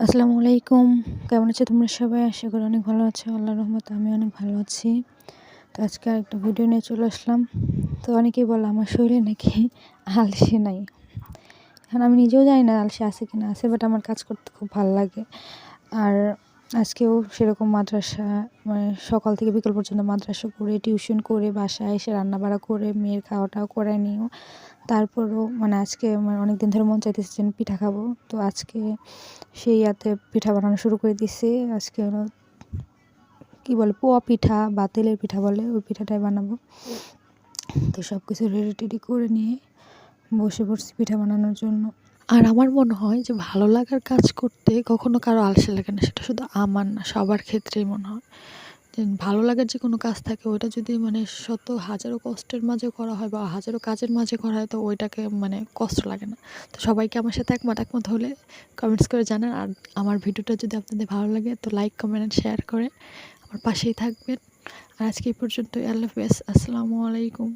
আসসালামু আলাইকুম। কেমন আছো তোমরা সবাই? আশা করি অনেক ভালো আছো। আল্লাহর রহমতে আমি অনেক ভালো আছি। তো আজকে আরেকটা ভিডিও নিয়ে চলে আসলাম। তো অনেকেই বলে আমার শরীরে নাকি আলসে নাই। এখন আমি নিজেও জানি না আলসে আছে কিনা আছে, বাট আমার কাজ করতে খুব ভালো লাগে। আর আজকেও সেরকম মাদ্রাসা, মানে সকাল থেকে বিকেল পর্যন্ত মাদ্রাসা করে, টিউশন করে, বাসায় এসে রান্নাবাড়া করে, মেয়ের খাওয়াটাও করে নিও। তারপরও মানে আজকে আমার অনেক দিন ধরে মন চাইতেছে যে পিঠা খাবো। তো আজকে সেই ইয়াতে পিঠা বানানো শুরু করে দিছি। আজকে হলো কী বলে, পোয়া পিঠা বা তেলের পিঠা বলে, ওই পিঠাটাই বানাবো। তো সব কিছু রেডি টেডি করে নিয়ে বসে পড়ছি পিঠা বানানোর জন্য। আর আমার মনে হয় যে ভালো লাগার কাজ করতে কখনো কারো আলসে লাগে না। সেটা শুধু আমার না, সবার ক্ষেত্রেই মনে হয় যে ভালো লাগার যে কোনো কাজ থাকে, ওইটা যদি মানে শত হাজারো কষ্টের মাঝে করা হয় বা হাজারো কাজের মাঝে করা হয়, তো ওইটাকে মানে কষ্ট লাগে না। তো সবাইকে আমার সাথে একমত হলে কমেন্টস করে জানান। আর আমার ভিডিওটা যদি আপনাদের ভালো লাগে তো লাইক, কমেন্ট অ্যান্ড শেয়ার করে আমার পাশেই থাকবেন। আর আজকে এই পর্যন্তই। আল্লাহ হাফেজ। আসসালামু আলাইকুম।